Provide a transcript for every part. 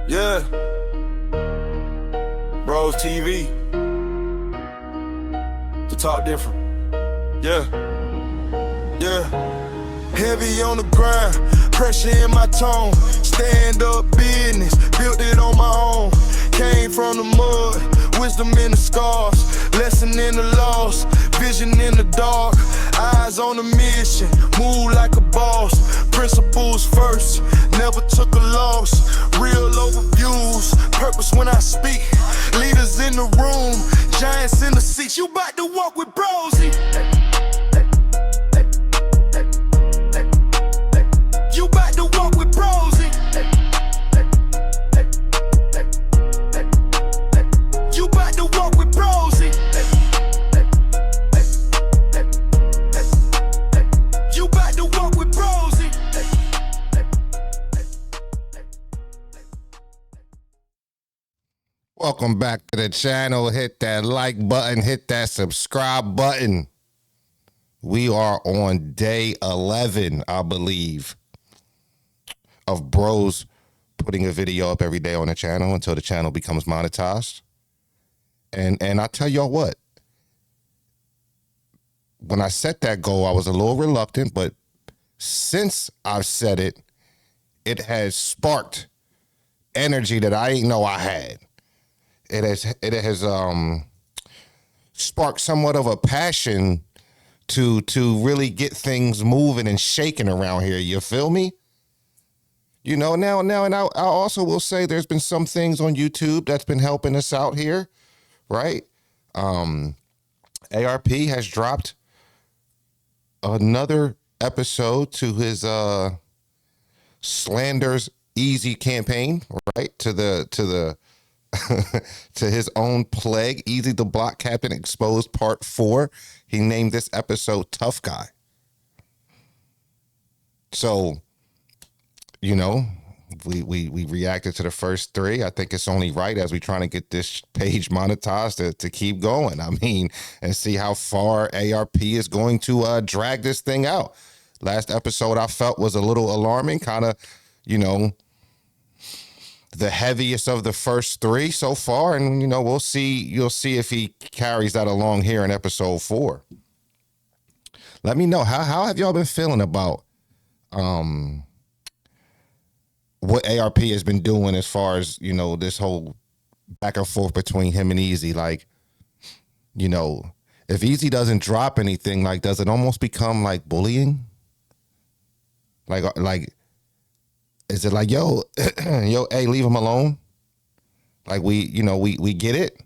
Yeah. Bros TV. To talk different. Yeah. Yeah. Heavy on the grind, pressure in my tone. Stand up business, built it on my own. Came from the mud, wisdom in the scars. Lesson in the loss, vision in the dark. Eyes on the mission, move like a boss. Principles first, never took a loss. Real overviews, purpose when I speak. Leaders in the room, giants in the seats. You bout to walk with Brosy. You bout to walk with Brosy. You bout to walk with Brosy. You bout to walk with Brosy. Welcome back to the channel. Hit that like button, hit that subscribe button. We are on day 11, I believe, of bros putting a video up every day on the channel until the channel becomes monetized. And I tell y'all what, when I set that goal, I was a little reluctant, but since I've set it, it has sparked energy that I didn't know I had. It has sparked somewhat of a passion to really get things moving and shaking around here. You feel me? You know, now, and I also will say there's been some things on YouTube that's been helping us out here, right? ARP has dropped another episode to his Slanders Easy campaign, right? To the to his own plague, Easy the Block Captain Exposed Part 4. He named this episode Tough Guy. So, you know, we reacted to the first 3. I think it's only right as we trying to get this page monetized to keep going. I mean, and see how far ARP is going to drag this thing out. Last episode I felt was a little alarming, kind of, you know, the heaviest of the first 3 so far. And, you know, we'll see. You'll see if he carries that along here in episode 4. Let me know, how have y'all been feeling about what ARP has been doing as far as, you know, this whole back and forth between him and Easy? Like, you know, if Easy doesn't drop anything, like, does it almost become like bullying? Like, is it like, yo, hey, leave him alone? Like, we get it?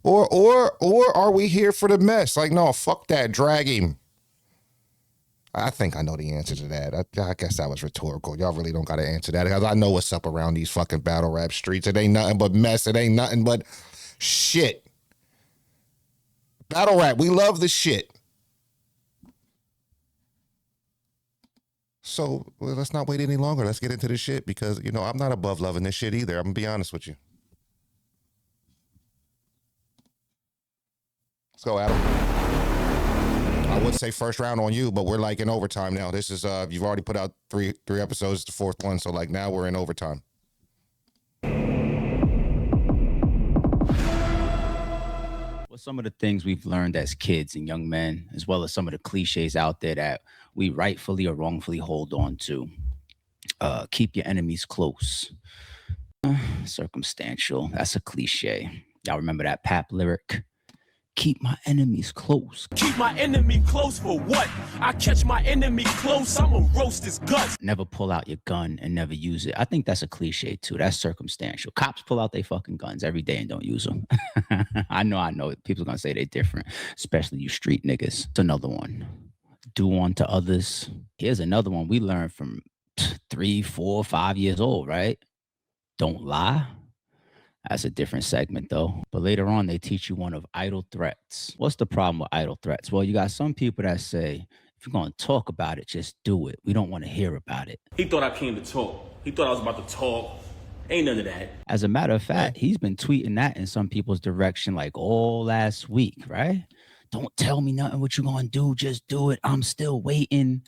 Or are we here for the mess? Like, no, fuck that, drag him. I think I know the answer to that. I guess that was rhetorical. Y'all really don't got to answer that, because I know what's up around these fucking battle rap streets. It ain't nothing but mess. It ain't nothing but shit. Battle rap, we love the shit. So let's not wait any longer. Let's get into this shit, because, you know, I'm not above loving this shit either. I'm going to be honest with you. Let's go, Adam. I would say first round on you, but we're like in overtime now. This is, you've already put out three episodes, the 4th one. So like now we're in overtime. What's some of the things we've learned as kids and young men, as well as some of the cliches out there that we rightfully or wrongfully hold on to? Keep your enemies close. Circumstantial. That's a cliche. Y'all remember that Pap lyric? Keep my enemies close. Keep my enemy close for what? I catch my enemy close, I'ma roast his guts. Never pull out your gun and never use it. I think that's a cliche too. That's circumstantial. Cops pull out their fucking guns every day and don't use them. I know. People are gonna say they're different, especially you street niggas. It's another one. Do unto others. Here's another one we learned from 3, 4, 5 years old, right? Don't lie. That's a different segment though. But later on, they teach you one of idle threats. What's the problem with idle threats? Well, you got some people that say, if you're going to talk about it, just do it. We don't want to hear about it. He thought I came to talk. He thought I was about to talk. Ain't none of that. As a matter of fact, he's been tweeting that in some people's direction like all last week, right? Don't tell me nothing what you're going to do. Just do it. I'm still waiting.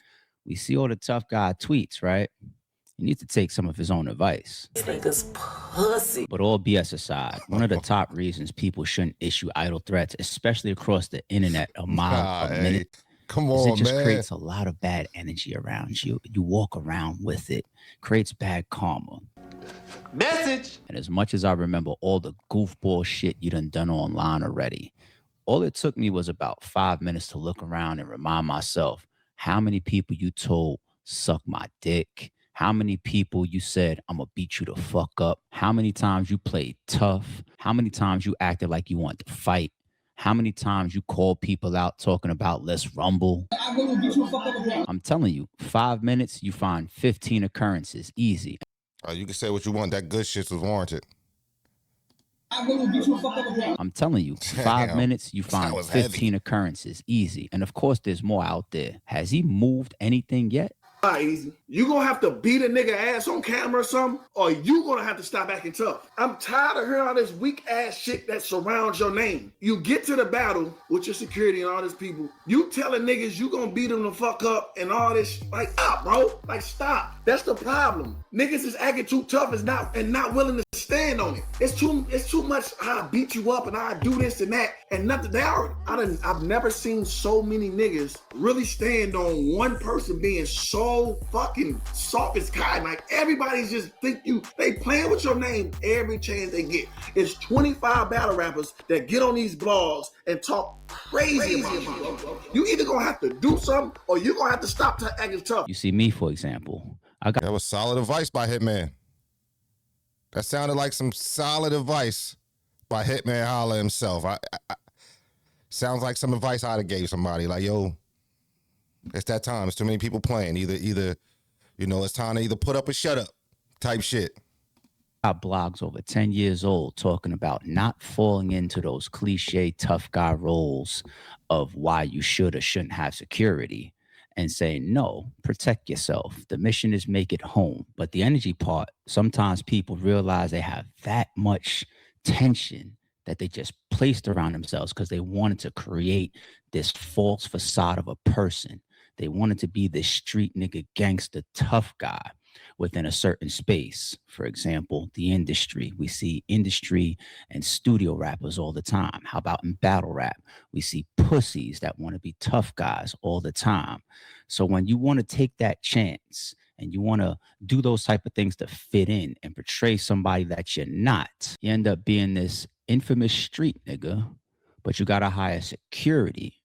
We see all the tough guy tweets, right? He needs to take some of his own advice. This nigga's pussy. But all BS aside, one of the top reasons people shouldn't issue idle threats, especially across the internet, a mile a minute, come is on, it just man. creates a lot of bad energy around you. You walk around with it, creates bad karma. Message. And as much as I remember all the goofball shit you done online already, all it took me was about 5 minutes to look around and remind myself how many people you told suck my dick, how many people you said I'm gonna beat you the fuck up, how many times you played tough, how many times you acted like you wanted to fight, how many times you called people out talking about let's rumble. I'm telling you, 5 minutes, you find 15 occurrences, easy. You can say what you want. That good shit was warranted. I'm telling you, 5 minutes, you find 15 occurrences, easy. And of course, there's more out there. Has he moved anything yet? Easy. You gonna have to beat a nigga ass on camera or something, or you gonna have to stop acting tough. I'm tired of hearing all this weak ass shit that surrounds your name. You get to the battle with your security and all these people. You telling niggas you gonna beat them the fuck up and all this. Like, stop, bro. Like, stop. That's the problem. Niggas is acting too tough and not willing to stand on it. It's too much. I beat you up and I do this and that and nothing. I've never seen so many niggas really stand on one person being so fucking soft as cotton. Like, everybody's just they playing with your name every chance they get. It's 25 battle rappers that get on these blogs and talk crazy about you. You either gonna have to do something or you gonna have to stop acting tough. You see me, for example. That was solid advice by Hitman. That sounded like some solid advice by Hitman Holla himself. Sounds like some advice I'd have gave somebody. Like, yo, it's that time. There's too many people playing. Either, you know, it's time to either put up or shut up type shit. Got blogs over 10 years old talking about not falling into those cliche tough guy roles of why you should or shouldn't have security and saying, no, protect yourself. The mission is make it home. But the energy part, sometimes people realize they have that much tension that they just placed around themselves because they wanted to create this false facade of a person. They wanted to be this street nigga gangster tough guy within a certain space. For example, the industry. We see industry and studio rappers all the time. How about in battle rap? We see pussies that want to be tough guys all the time. So when you want to take that chance and you want to do those type of things to fit in and portray somebody that you're not, you end up being this infamous street nigga, but you got to hire security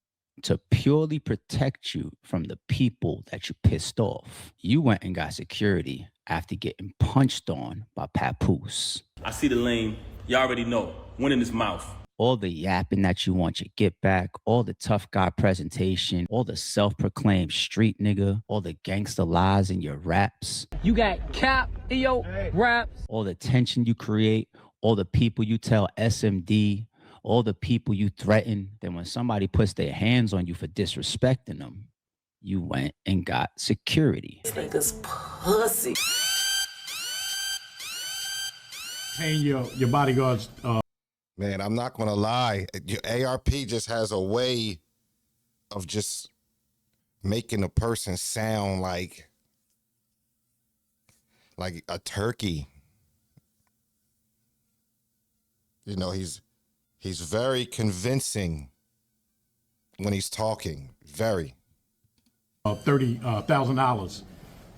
to purely protect you from the people that you pissed off. You went and got security after getting punched on by Papoose. I see the lane. You already know. One in his mouth. All the yapping that you want your get back, all the tough guy presentation, all the self-proclaimed street nigga, all the gangster lies in your raps. You got cap in your raps. All the tension you create, all the people you tell SMD, all the people you threaten. Then when somebody puts their hands on you for disrespecting them, you went and got security. This nigga's pussy. Paying your bodyguards. Man, I'm not gonna lie. Your ARP just has a way of just making a person sound like a turkey. You know, he's very convincing when he's talking. Very. $30,000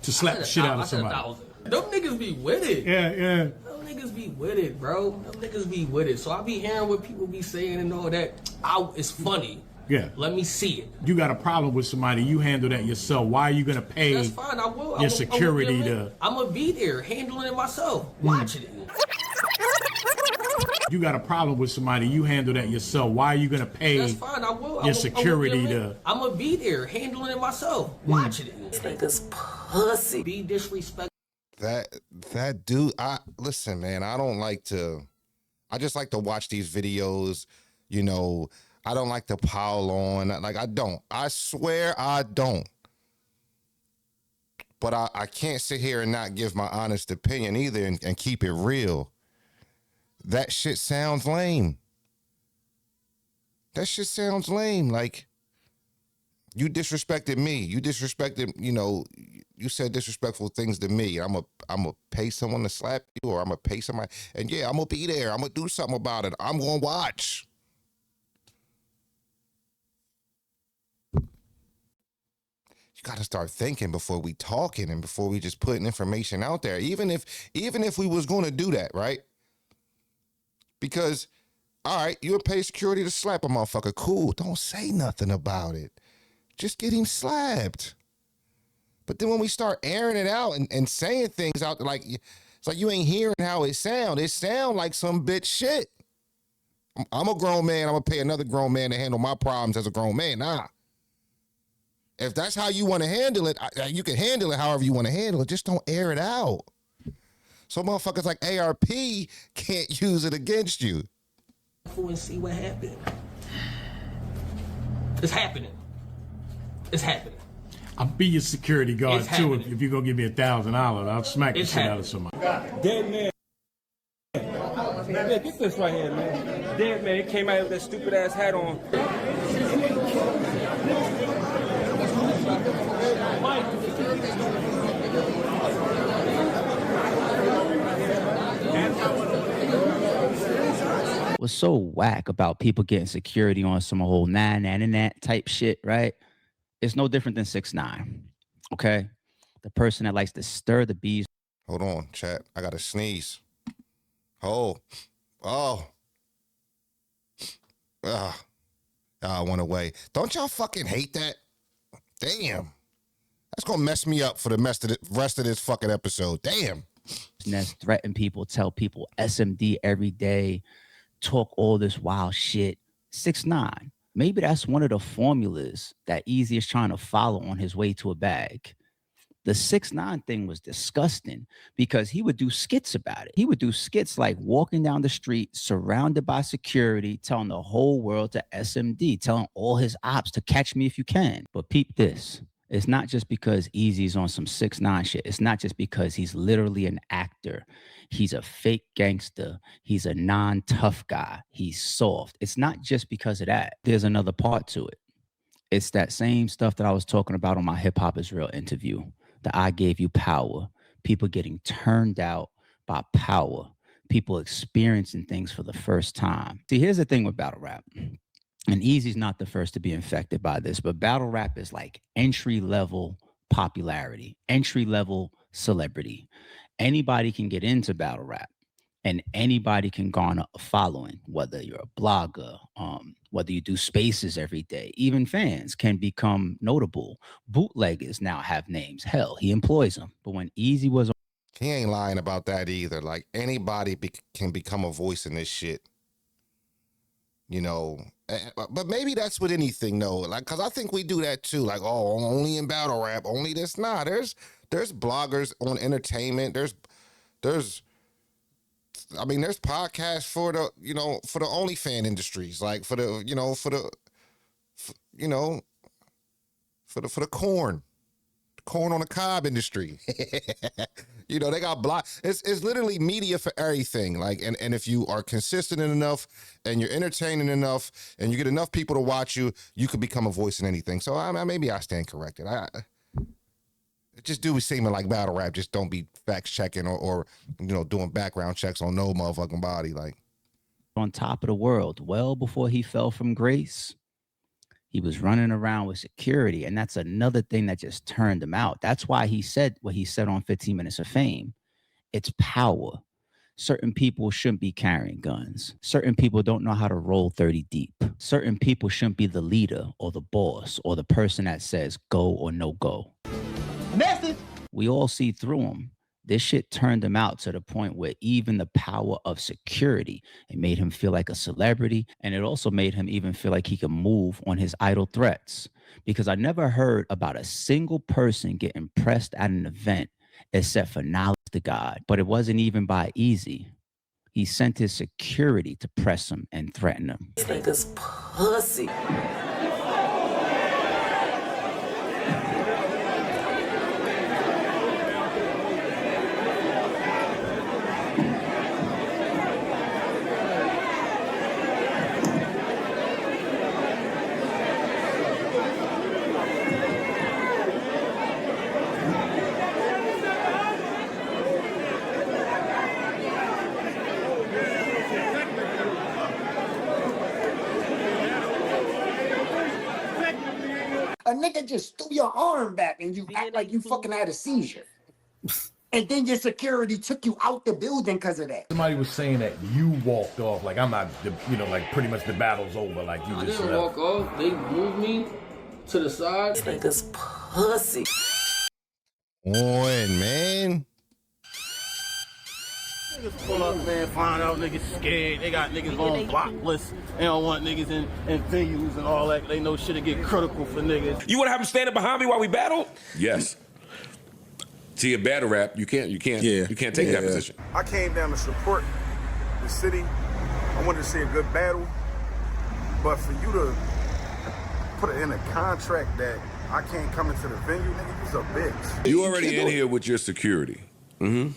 to slap the shit out of somebody. Them niggas be with it. Yeah. Them niggas be with it, bro. Them niggas be with it. So I be hearing what people be saying and all that. It's funny. Yeah. Let me see it. You got a problem with somebody, you handle that yourself. Why are you gonna pay That's fine. I will. your security to? I'm gonna be there handling it myself, watching it. You got a problem with somebody, you handle that yourself. Why are you gonna pay That's fine. I will. your security to? I'm gonna be there handling it myself, watching it. This nigga's pussy. Be disrespectful. That dude, listen, man, I just like to watch these videos, you know. I don't like to pile on. Like, I swear I don't. But I can't sit here and not give my honest opinion either and keep it real. That shit sounds lame. Like, You disrespected me. You disrespected, you said disrespectful things to me. I'm a pay someone to slap you, or I'm gonna pay somebody, and yeah, I'm gonna be there. I'm gonna do something about it. I'm gonna watch. You got to start thinking before we talking and before we just putting information out there. Even if we was going to do that, right? Because, all right, you would pay security to slap a motherfucker. Cool. Don't say nothing about it. Just get him slapped. But then when we start airing it out and saying things out, like, it's like you ain't hearing how it sound. It sound like some bitch shit. I'm a grown man. I'm going to pay another grown man to handle my problems as a grown man. Nah. If that's how you want to handle it, you can handle it however you want to handle it. Just don't air it out. So motherfuckers like ARP can't use it against you. And see what happened. It's happening. It's happening. I'll be your security guard It's too happening. if you're gonna give me $1,000. I'll smack the It's shit out of happening. somebody. Dead man. Man, get this right here, man. Dead man, he came out with that stupid ass hat on. What's so whack about people getting security on some whole that type shit, right? It's no different than 6ix9ine. Okay, the person that likes to stir the bees. Hold on, chat. I gotta sneeze. Oh. I went away. Don't y'all fucking hate that? Damn. That's gonna mess me up for the rest of this fucking episode. Damn. Threaten people, tell people SMD every day, talk all this wild shit. 6ix9ine. Maybe that's one of the formulas that Easy is trying to follow on his way to a bag. The 6ix9ine thing was disgusting because he would do skits about it. He would do skits like walking down the street, surrounded by security, telling the whole world to SMD, telling all his ops to catch me if you can. But peep this. It's not just because Easy's on some 6ix9ine shit. It's not just because he's literally an actor. He's a fake gangster. He's a non-tough guy. He's soft. It's not just because of that. There's another part to it. It's that same stuff that I was talking about on my Hip Hop Is Real interview. That I gave you power. People getting turned out by power. People experiencing things for the first time. See, here's the thing with battle rap. And Easy's not the first to be infected by this, but battle rap is like entry-level popularity, entry-level celebrity. Anybody can get into battle rap and anybody can garner a following, whether you're a blogger, whether you do spaces every day. Even fans can become notable. Bootleggers now have names. Hell, he employs them. But when Easy was... He ain't lying about that either. Like, anybody can become a voice in this shit. But maybe that's with anything, though. Like, because I think we do that too. Like, oh, only in battle rap, only this. Nah, there's bloggers on entertainment. There's podcasts for the, for the OnlyFans industries, like for the, for the corn on the cob industry. They got it's literally media for everything. Like, and if you are consistent enough and you're entertaining enough and you get enough people to watch you, you could become a voice in anything. So maybe I stand corrected. It just do seeming like battle rap just don't be fact checking or doing background checks on no motherfucking body. Like, on top of the world, well before he fell from grace. He was running around with security, and that's another thing that just turned him out. That's why he said what he said on 15 Minutes of Fame. It's power. Certain people shouldn't be carrying guns. Certain people don't know how to roll 30 deep. Certain people shouldn't be the leader or the boss or the person that says go or no go. Message. We all see through him. This shit turned him out to the point where even the power of security, it made him feel like a celebrity. And it also made him even feel like he could move on his idle threats. Because I never heard about a single person getting pressed at an event except for knowledge to God. But it wasn't even by Easy. He sent his security to press him and threaten him. This nigga's pussy. A nigga just threw your arm back and you act like you fucking had a seizure. And then your security took you out the building because of that. Somebody was saying that you walked off, like I'm not, like pretty much the battle's over, like you I just didn't walk off. They moved me to the side. This nigga's pussy. On, man. Niggas pull up, man, find out niggas scared. They got niggas on block lists. They don't want niggas in venues and all that. They know shit'll get critical for niggas. You wanna have him standing behind me while we battle? Yes. See, a battle rap, you can't take that position. I came down to support the city. I wanted to see a good battle. But for you to put it in a contract that I can't come into the venue, nigga, you's a bitch. You already in here with your security. Mm-hmm.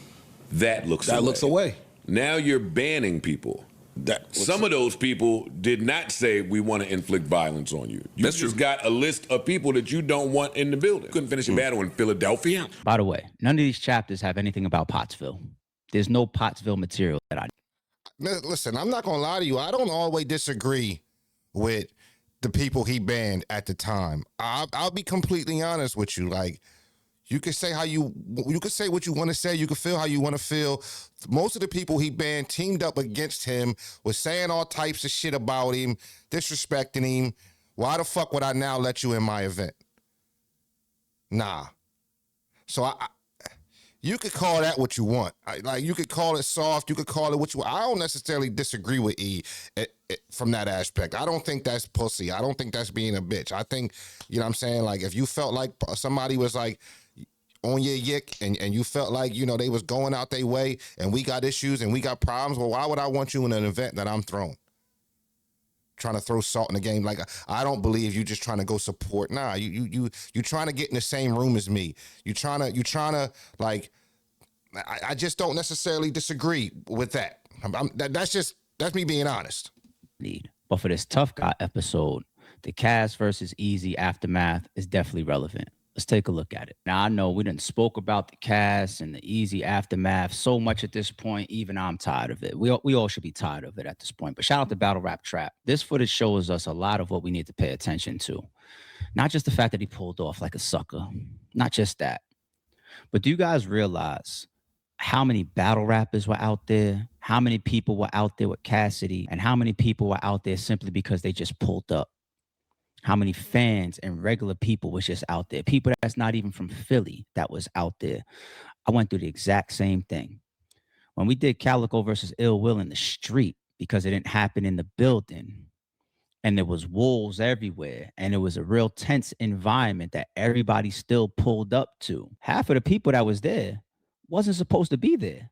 That looks away. Now you're banning people. Some of those people did not say we want to inflict violence on you. You just got a list of people that you don't want in the building. Couldn't finish a battle in Philadelphia. By the way, none of these chapters have anything about Pottsville. There's no Pottsville material that I. Listen, I'm not gonna lie to you. I don't always disagree with the people he banned at the time. I'll be completely honest with you. Like, you can say you can say what you want to say. You can feel how you want to feel. Most of the people he banned teamed up against him, was saying all types of shit about him, disrespecting him. Why the fuck would I now let you in my event? Nah. So you could call that what you want. Like, you could call it soft. You could call it what you want. I don't necessarily disagree with E from that aspect. I don't think that's pussy. I don't think that's being a bitch. I think, you know what I'm saying? Like, if you felt like somebody was like on your yick and you felt like, you know, they was going out their way and we got issues and we got problems, well, why would I want you in an event that I'm throwing? Trying to throw salt in the game. Like, I don't believe you just trying to go support. Nah, you trying to get in the same room as me. You trying to like, I just don't necessarily disagree with that. That's me being honest. But for this tough guy episode, the Cass versus Easy aftermath is definitely relevant. Let's take a look at it. Now, I know we didn't spoke about the Cass and the Easy aftermath so much at this point. Even I'm tired of it. We all should be tired of it at this point. But shout out to Battle Rap Trap. This footage shows us a lot of what we need to pay attention to. Not just the fact that he pulled off like a sucker. Not just that. But do you guys realize how many battle rappers were out there? How many people were out there with Cassidy? And how many people were out there simply because they just pulled up? How many fans and regular people was just out there? People that's not even from Philly that was out there. I went through the exact same thing. When we did Calico versus Ill Will in the street, because it didn't happen in the building, and there was wolves everywhere, and it was a real tense environment that everybody still pulled up to. Half of the people that was there wasn't supposed to be there.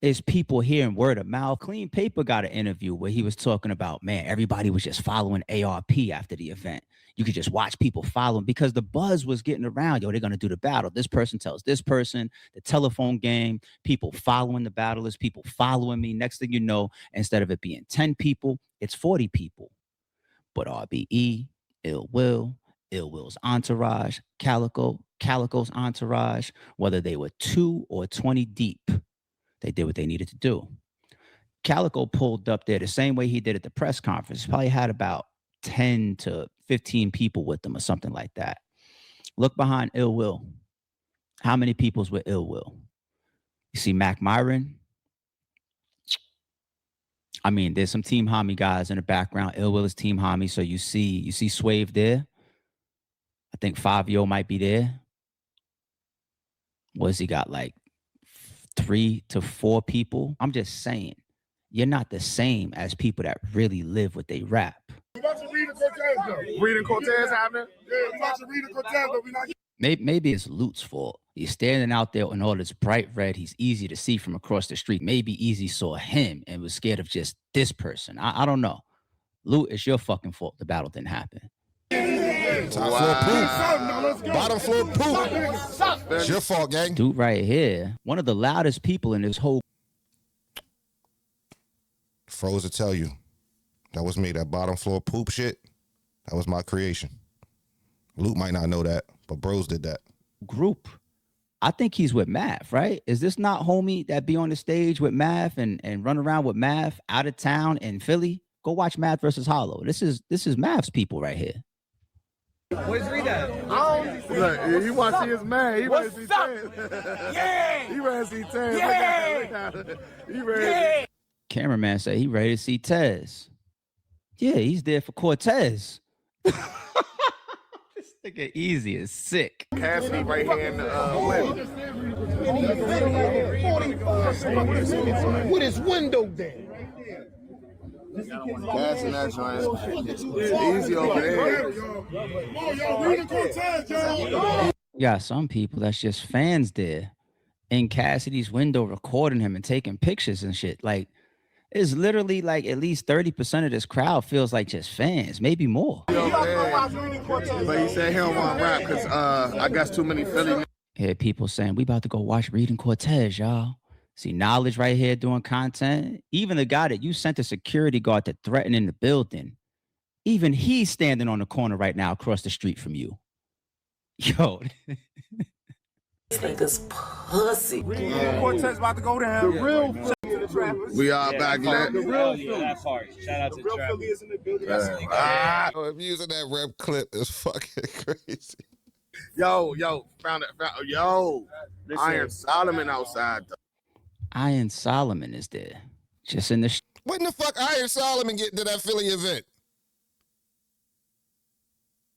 It's people hearing word of mouth. Clean Paper got an interview where he was talking about, man, everybody was just following ARP after the event. You could just watch people following because the buzz was getting around. Yo, they're going to do the battle. This person tells this person, the telephone game, people following the battlers, people following me. Next thing you know, instead of it being 10 people, it's 40 people. But RBE, Ill Will's entourage, Calico's entourage, whether they were 2 or 20 deep, they did what they needed to do. Calico pulled up there the same way he did at the press conference. Probably had about 10 to 15 people with them or something like that. Look behind Ill Will. How many people's with Ill Will? You see Mac Myron? I mean, there's some Team Homie guys in the background. Ill Will is Team Homie. So you see Swave there. I think Fabio might be there. What's he got, like 3 to 4 people? I'm just saying, you're not the same as people that really live what they rap. Reading Cortez happening? Yeah, watching Reading Cortez, but we not. Maybe it's Lute's fault. He's standing out there in all this bright red. He's easy to see from across the street. Maybe Easy saw him and was scared of just this person. I don't know. Lute, it's your fucking fault the battle didn't happen. Bottom floor poop. It's your fault, gang. Dude right here, one of the loudest people in this whole. Froze to tell you. That was me. That bottom floor poop shit, that was my creation. Luke might not know that, but bros did that. Group. I think he's with Math, right? Is this not homie that be on the stage with Math and run around with Math out of town in Philly? Go watch Math versus Hollow. This is Math's people right here. Where's Reed at? Look, he want to see his man. He ready to see What's Taz. Yeah! He ready to see Taz. Yeah! Look at it. He ready. Cameraman said he ready to see Tez. Yeah, he's there for Cortez. This nigga Easy is sick. Cassidy right here in the win. With his window down. Cassidy that joint. Easy over there. Yeah, some people that's just fans there in Cassidy's window recording him and taking pictures and shit. Like, it's literally like at least 30% of this crowd feels like just fans, maybe more. But he said he don't want to rap because I got too many Philly. Hear people saying, we about to go watch Reed and Cortez, y'all. See Knowledge right here doing content. Even the guy that you sent a security guard to threaten in the building, even he's standing on the corner right now across the street from you. Yo. This nigga's pussy. Cortez about to go down. The real we are back there. The real that's hard. Shout out to the Philly is in the building. I'm using that rep clip is fucking crazy. Yo, found it. Yo, Iron Solomon outside though. Iron Solomon is there. Just in the When the fuck Iron Solomon get to that Philly event?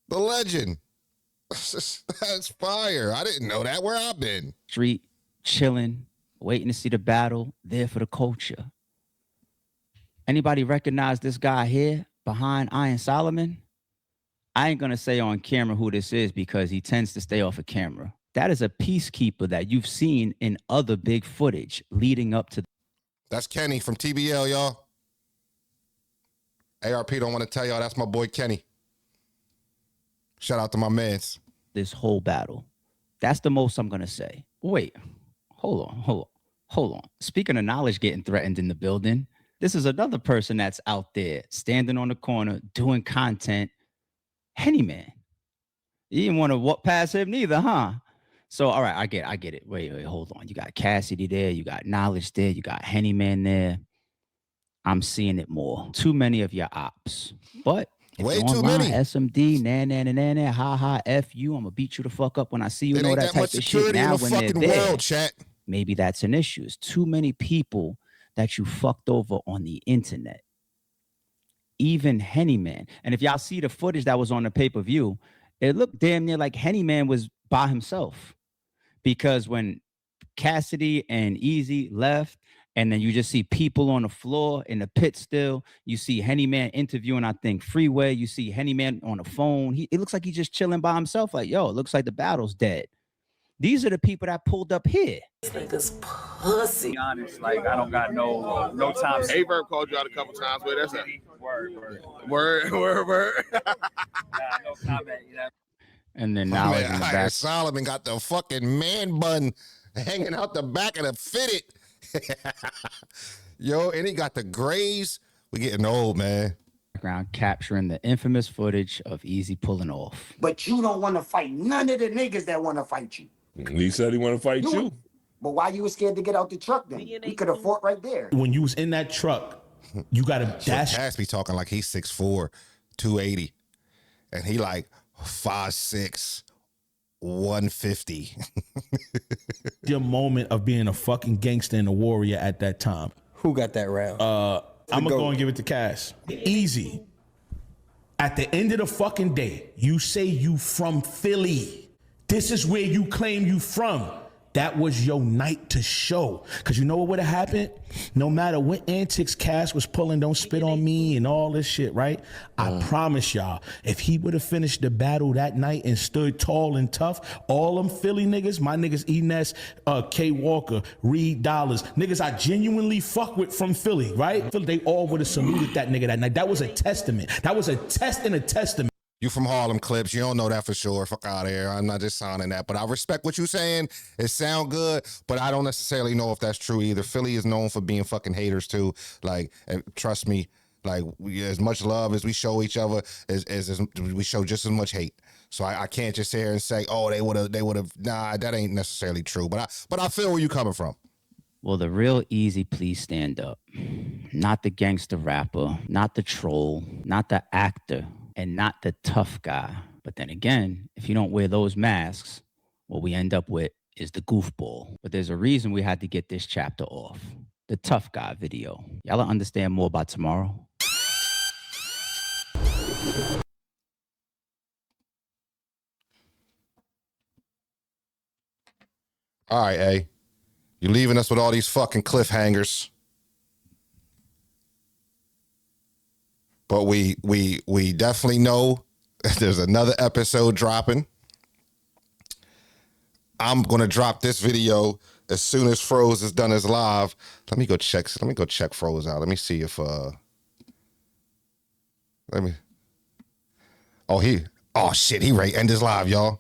The legend. That's fire. I didn't know that. Where I been? street, chilling, waiting to see the battle, there for the culture. Anybody recognize this guy here behind Iron Solomon? I ain't gonna say on camera who this is because he tends to stay off of camera. That is a peacekeeper that you've seen in other big footage leading up to. That's Kenny from TBL, y'all. ARP don't want to tell y'all that's my boy Kenny. Shout out to my mans. This whole battle. That's the most I'm gonna say. Wait, hold on. Speaking of Knowledge getting threatened in the building, this is another person that's out there standing on the corner doing content. Henny Man. You didn't want to walk past him neither, huh? So, all right, I get it. Wait, hold on. You got Cassidy there, you got Knowledge there, you got Henny Man there. I'm seeing it more. Too many of your ops. But way too many. SMD, nah, ha, F you. I'm gonna beat you the fuck up when I see you. It Know ain't that that much type of shit. security in Now the when they're fucking there, world, chat. maybe that's an issue. It's too many people that you fucked over on the internet. Even Henny Man. And if y'all see the footage that was on the pay-per-view, it looked damn near like Henny Man was by himself. Because when Cassidy and Easy left, and then you just see people on the floor in the pit still, you see Henny Man interviewing, I think, Freeway. You see Henny Man on the phone. It looks like he's just chilling by himself. Like, yo, it looks like the battle's dead. These are the people that pulled up here. This nigga's pussy. Be honest, like I don't got no time. Averb called you out a couple times, but that's a word. No comment, you know. And then now in the back. Solomon got the fucking man bun hanging out the back of the fitted. Yo, and he got the grays. We getting old, man. Background capturing the infamous footage of Easy pulling off. But you don't want to fight none of the niggas that want to fight you. He said he want to fight you. But why you was scared to get out the truck then? We could have fought right there. When you was in that truck, you got to dash. Cass be talking like he's 6'4", 280. And he like 5'6", 150. Your moment of being a fucking gangster and a warrior at that time. Who got that round? I'm gonna go and give it to Cass. Easy. At the end of the fucking day, you say you from Philly. This is where you claim you from. That was your night to show. Because you know what would have happened? No matter what antics Cass was pulling, don't spit on me and all this shit, right? I promise y'all, if he would have finished the battle that night and stood tall and tough, all them Philly niggas, my niggas Enes, K Walker, Reed Dollars, niggas I genuinely fuck with from Philly, right? They all would have saluted that nigga that night. That was a testament. That was a test and a testament. You from Harlem Clips. You don't know that for sure. Fuck out of here. I'm not just signing that. But I respect what you're saying. It sound good, but I don't necessarily know if that's true either. Philly is known for being fucking haters too. Like, trust me, like as much love as we show each other, as we show just as much hate. So I can't just sit here and say, oh, they would have. Nah, that ain't necessarily true. But I feel where you coming from. Well, the real Easy, please stand up. Not the gangster rapper, not the troll, not the actor, and not the tough guy. But then again, if you don't wear those masks, what we end up with is the goofball. But there's a reason we had to get this chapter off. The tough guy video. Y'all understand more about tomorrow? All right, A. You're leaving us with all these fucking cliffhangers. But we definitely know there's another episode dropping. I'm gonna drop this video as soon as Froze is done his live. Let me go check Froze out. Let me see if oh shit, he ready to end his live, y'all.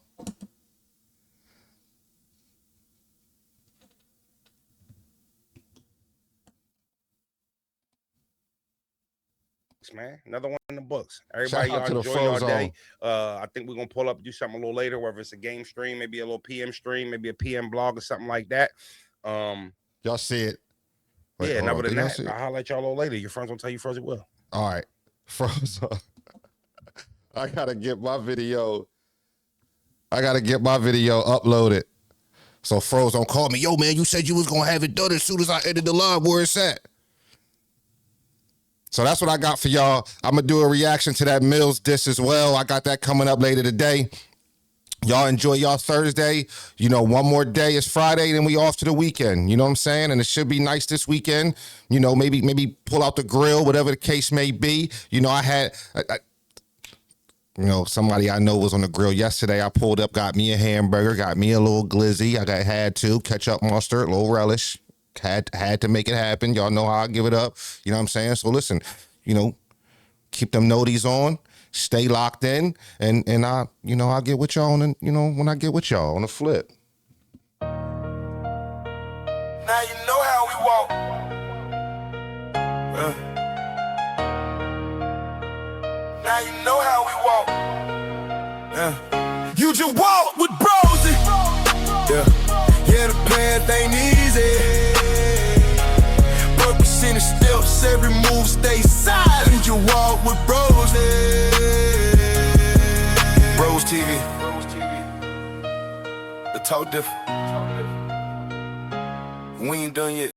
Man, another one in the books. Everybody, Shout out to y'all the enjoy your Froze day. I think we're gonna pull up, do something a little later, whether it's a game stream, maybe a little PM stream, maybe a PM blog or something like that. Y'all see it? Wait, yeah, and other than that, I'll highlight y'all a little later. Your friends will tell you Froze it will. All right, Froze. I gotta get my video uploaded. So Froze don't call me. Yo, man, you said you was gonna have it done as soon as I ended the live. Where it's at? So that's what I got for y'all. I'm going to do a reaction to that Mills diss as well. I got that coming up later today. Y'all enjoy y'all Thursday. You know, one more day is Friday, then we off to the weekend. You know what I'm saying? And it should be nice this weekend. You know, maybe pull out the grill, whatever the case may be. You know, somebody I know was on the grill yesterday. I pulled up, got me a hamburger, got me a little glizzy. Had to ketchup, mustard, a little relish. Had to make it happen. Y'all know how I give it up. You know what I'm saying? So listen, you know, keep them noties on, stay locked in, and I'll get with y'all when I get with y'all on the flip. Now you know how we walk. Now you know how we walk. You just walk with bros. Yeah, the path ain't easy. In the steps, every move stay silent. You walk with bros. Bros TV. The talk different. We ain't done yet.